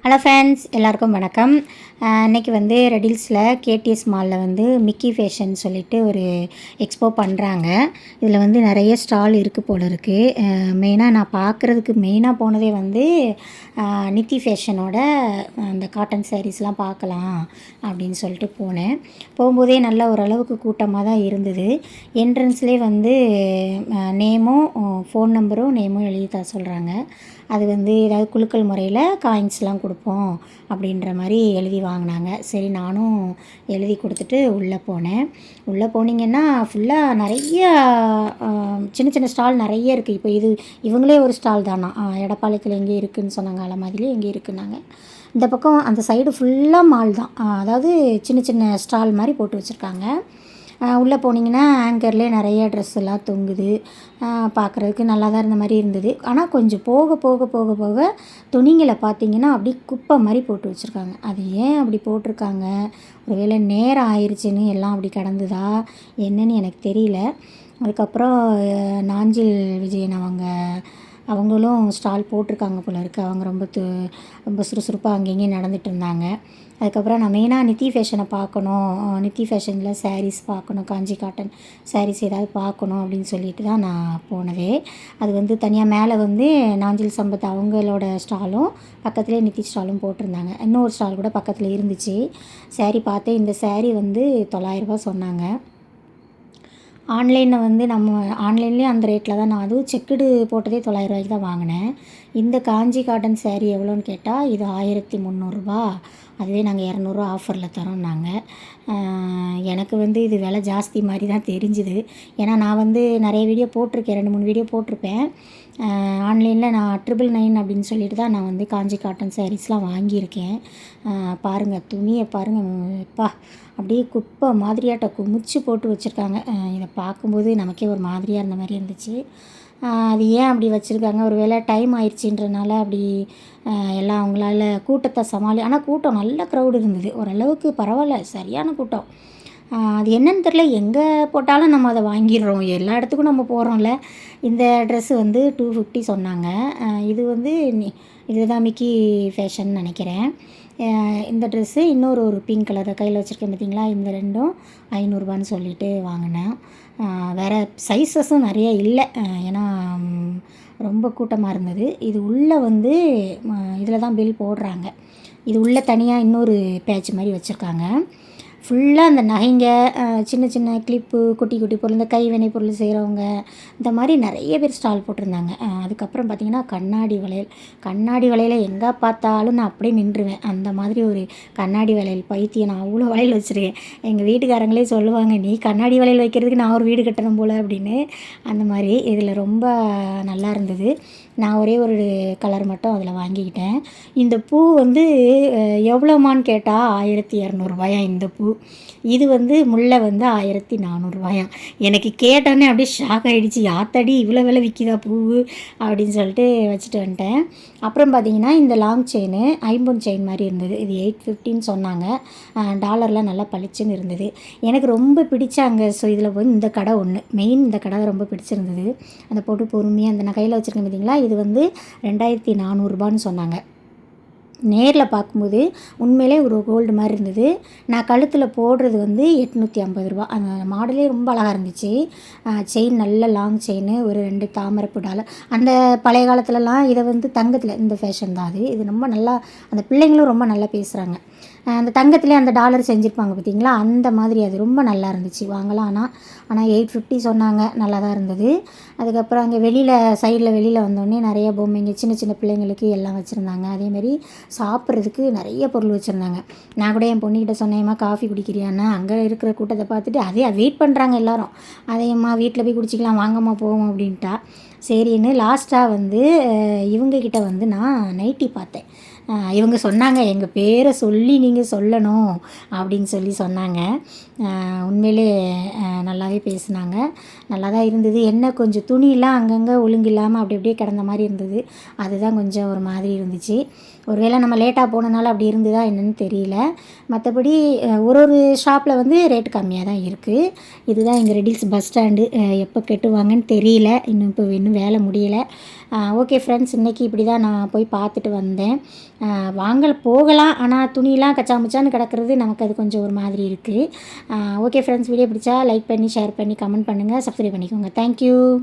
Hello friends, எல்லாருக்கும் வணக்கம். இன்றைக்கி வந்து ரெடில்ஸில் கேடிஎஸ் மாலில் வந்து மிக்கி ஃபேஷன் சொல்லிட்டு ஒரு எக்ஸ்போ பண்ணுறாங்க. இதில் வந்து நிறைய ஸ்டால் இருக்குது போல இருக்குது. மெயினாக நான் பார்க்குறதுக்கு மெயினாக போனதே வந்து நித்தி ஃபேஷனோட அந்த காட்டன் சாரீஸ்லாம் பார்க்கலாம் அப்படின்னு சொல்லிட்டு போனேன். போகும்போதே நல்ல ஓரளவுக்கு கூட்டமாக தான் இருந்தது. என்ட்ரன்ஸ்லேயே வந்து நேமும் ஃபோன் நம்பரும் நேமும் எழுதி தர சொல்கிறாங்க. அது வந்து ஏதாவது குலுக்கல் முறையில் காயின்ஸ்லாம் கொடுப்போம் அப்படின்ற மாதிரி எழுதி வாங்கினாங்க. சரி, நானும் எழுதி கொடுத்துட்டு உள்ளே போனேன். உள்ளே போனீங்கன்னா ஃபுல்லாக நிறைய சின்ன சின்ன ஸ்டால் நிறைய இருக்குது. இப்போ இவங்களே ஒரு ஸ்டால் தானா, எடப்பாளையத்தில் எங்கே இருக்குதுன்னு சொன்னாங்க, அலமாதிலே எங்கே இருக்குன்னாங்க. இந்த பக்கம் அந்த சைடு ஃபுல்லாக மால் தான். அதாவது சின்ன சின்ன ஸ்டால் மாதிரி போட்டு வச்சுருக்காங்க. உள்ளே போனீங்கன்னா ஆங்கர்லேயே நிறைய ட்ரெஸ் எல்லாம் தொங்குது. பார்க்குறதுக்கு நல்லா தான் இருந்த மாதிரி இருந்தது. ஆனால் கொஞ்சம் போக போக போக போக துணிங்களை பார்த்திங்கன்னா அப்படியே குப்பை மாதிரி போட்டு வச்சுருக்காங்க. அது ஏன் அப்படி போட்டிருக்காங்க, ஒருவேளை நேரம் ஆயிடுச்சுன்னு எல்லாம் அப்படி கிடந்துதா என்னன்னு எனக்கு தெரியல. அதுக்கப்புறம் நாஞ்சில் விஜயன் அவங்களும் ஸ்டால் போட்டிருக்காங்க போல இருக்குது. அவங்க ரொம்ப சுறுசுறுப்பாக அங்கேயும் நடந்துகிட்டு இருந்தாங்க. அதுக்கப்புறம் நான் மெயினாக நித்தி ஃபேஷனை பார்க்கணும், நித்தி ஃபேஷனில் சாரீஸ் பார்க்கணும், காஞ்சி காட்டன் சாரீஸ் ஏதாவது பார்க்கணும் அப்படின்னு சொல்லிட்டு தான் நான் போனதே. அது வந்து தனியாக மேலே வந்து நாஞ்சில் சம்பத் அவங்களோட ஸ்டாலும் பக்கத்துலேயே நித்தி ஸ்டாலும் போட்டிருந்தாங்க. இன்னொரு ஸ்டால் கூட பக்கத்தில் இருந்துச்சு. சாரீ பார்த்தேன். இந்த சாரீ வந்து 900 ரூபா சொன்னாங்க. ஆன்லைனில் வந்து நம்ம ஆன்லைன்லேயும் அந்த ரேட்டில் தான், நான் அதுவும் செக்குடு போட்டதே 900 ரூபாய்க்கு தான் வாங்கினேன். இந்த காஞ்சி காட்டன் சாரீ எவ்வளோன்னு கேட்டால் இது 1300 ரூபா. அதுவே நாங்கள் 200 ரூபா ஆஃபரில் தரோம்னாங்க. எனக்கு வந்து இது விலை ஜாஸ்தி மாதிரி தான் தெரிஞ்சுது. ஏன்னா நான் வந்து நிறைய வீடியோ போட்டிருக்கேன், 2-3 வீடியோ போட்டிருப்பேன். ஆன்லைனில் நான் 999 அப்படின்னு சொல்லிட்டு தான் நான் வந்து காஞ்சி காட்டன் சாரீஸ்லாம் வாங்கியிருக்கேன். பாருங்கள், துணியை பாருங்கள், எப்பா அப்படியே குப்பை மாதிரியாட்ட குமிச்சு போட்டு வச்சுருக்காங்க. இதை பார்க்கும்போது நமக்கே ஒரு மாதிரியாக இருந்த மாதிரி இருந்துச்சு. அது ஏன் அப்படி வச்சுருக்காங்க, ஒரு வேளை டைம் ஆயிடுச்சுன்றனால அப்படி எல்லாம் அவங்களால கூட்டத்தை ஆனால் கூட்டம் நல்ல க்ரௌடு இருந்தது. ஓரளவுக்கு பரவாயில்ல, சரியான கூட்டம். அது என்னன்னு தெரில, எங்கே போட்டாலும் நம்ம அதை வாங்கிடுறோம், எல்லா இடத்துக்கும் நம்ம போகிறோம்ல. இந்த ட்ரெஸ்ஸு வந்து 250 சொன்னாங்க. இது வந்து இதுதான் மிக்கி ஃபேஷன் நினைக்கிறேன். இந்த ட்ரெஸ்ஸு இன்னொரு பிங்க் கலர் கையில் வச்சுருக்கேன் பார்த்தீங்களா, இந்த ரெண்டும் 500 ரூபான்னு சொல்லிட்டு வாங்கினேன். வேறு சைஸஸும் நிறைய இல்லை, ஏன்னா ரொம்ப கூட்டமாக இருந்தது. இது உள்ளே வந்து இதில் தான் பில் போடுறாங்க. இது உள்ளே தனியாக இன்னொரு பேட்ச் மாதிரி வச்சுருக்காங்க. ஃபுல்லாக அந்த நகைங்க, சின்ன சின்ன கிளிப்பு, குட்டி குட்டி பொருள், இந்த கைவினை பொருள் செய்கிறவங்க, இந்த மாதிரி நிறைய பேர் ஸ்டால் போட்டிருந்தாங்க. அதுக்கப்புறம் பார்த்திங்கன்னா கண்ணாடி வளையல் எங்கே பார்த்தாலும் நான் அப்படியே நின்றுவேன். அந்த மாதிரி ஒரு கண்ணாடி வளையல் பைத்தியம். நான் அவ்வளோ வளையல் வச்சுருக்கேன். எங்கள் வீட்டுக்காரங்களே சொல்லுவாங்க, நீ கண்ணாடி வளையல் வைக்கிறதுக்கு நான் ஒரு வீடு கட்டணும் போல் அப்படின்னு. அந்த மாதிரி இதில் ரொம்ப நல்லா இருந்தது. நான் ஒரே ஒரு கலர் மட்டும் அதில் வாங்கிக்கிட்டேன். இந்த பூ வந்து எவ்வளோமான்னு கேட்டால் 1200 ரூபாயா இந்த பூ. இது வந்து முல்லை வந்து 1400 ரூபாயாம். எனக்கு கேட்டோன்னே அப்படியே ஷாக் ஆகிடுச்சு. யாத்தடி இவ்வளோ விலை விற்கிதா பூ அப்படின்னு சொல்லிட்டு வச்சுட்டு வந்துட்டேன். அப்புறம் பார்த்திங்கன்னா இந்த லாங் செயின், ஐம்பொன் செயின் மாதிரி இருந்தது. இது 850ன்னு சொன்னாங்க. டாலர்லாம் நல்லா பளிச்சுன்னு இருந்தது. எனக்கு ரொம்ப பிடிச்சாங்க. ஸோ இதில் போய் இந்த கடை ஒன்று மெயின், இந்த கடை ரொம்ப பிடிச்சிருந்தது. அந்த போட்டு பொறுமையாக அந்த நான் கையில் வச்சுருக்கேன் பார்த்தீங்களா, இது வந்து 2400 ரூபான்னு சொன்னாங்க. நேரில் பார்க்கும்போது உண்மையிலே ஒரு கோல்டு மாதிரி இருந்தது. நான் கழுத்தில் போடுறது வந்து 850 ரூபா. அந்த மாடலே ரொம்ப அழகாக இருந்துச்சு. செயின் நல்ல லாங் செயின், ஒரு 2 தாமரைப்பூ டாலர். அந்த பழைய காலத்துலலாம் இதை வந்து தங்கத்தில், இந்த ஃபேஷன் தான் இது ரொம்ப நல்லா, அந்த பிள்ளைங்களும் ரொம்ப நல்லா பேசுகிறாங்க. அந்த தங்கத்துலேயே அந்த டாலர் செஞ்சுருப்பாங்க பார்த்தீங்களா, அந்த மாதிரி அது ரொம்ப நல்லா இருந்துச்சு. வாங்கலாம். ஆனால் 850 சொன்னாங்க. நல்லா தான் இருந்தது. அதுக்கப்புறம் அங்கே வெளியில் வந்தோடனே நிறைய பொம்மைங்க, சின்ன சின்ன பிள்ளைங்களுக்கு எல்லாம் வச்சுருந்தாங்க. அதேமாரி சாப்பிட்றதுக்கு நிறைய பொருள் வச்சுருந்தாங்க. நான் கூட என் பொண்ணுக்கிட்ட சொன்னேம்மா காஃபி குடிக்கிறியான்னா, அங்கே இருக்கிற கூட்டத்தை பார்த்துட்டு அதே வெயிட் பண்ணுறாங்க எல்லோரும். அதையம்மா வீட்டில் போய் குடிச்சிக்கலாம், வாங்கம்மா போவோம் அப்படின்ட்டா. சரின்னு லாஸ்ட்டாக வந்து இவங்கக்கிட்ட வந்து நான் நைட்டி பார்த்தேன். இவங்க சொன்னாங்க, எங்கள் பேரை சொல்லி நீங்கள் சொல்லணும் அப்படின்னு சொன்னாங்க. உண்மையிலே நல்லாவே பேசுனாங்க. நல்லா தான் இருந்தது. என்ன கொஞ்சம் துணியெலாம் அங்கங்கே ஒழுங்கு இல்லாமல் அப்படி அப்படியே கிடந்த மாதிரி இருந்தது. அதுதான் கொஞ்சம் ஒரு மாதிரி இருந்துச்சு. ஒருவேளை நம்ம லேட்டாக போனனால அப்படி இருந்ததா என்னன்னு தெரியல. மற்றபடி ஒரு ஒரு ஷாப்பில் வந்து ரேட் கம்மியாக தான் இருக்குது. இதுதான் எங்கள் ரெடில்ஸ் பஸ் ஸ்டாண்டு. எப்போ கட்டுவாங்கன்னு தெரியல. இன்னும் வேலை முடியலை. ஓகே ஃப்ரெண்ட்ஸ், இன்றைக்கி இப்படி தான் நான் போய் பார்த்துட்டு வந்தேன். போகலாம், ஆனால் துணியெலாம் கச்சா முச்சான்னு கிடக்கிறது நமக்கு அது கொஞ்சம் ஒரு மாதிரி இருக்குது. ஓகே ஃப்ரெண்ட்ஸ், வீடியோ பிடிச்சா லைக் பண்ணி, ஷேர் பண்ணி, கமெண்ட் பண்ணுங்கள், சப்ஸ்கிரைப் பண்ணிக்கோங்க. தேங்க்யூ.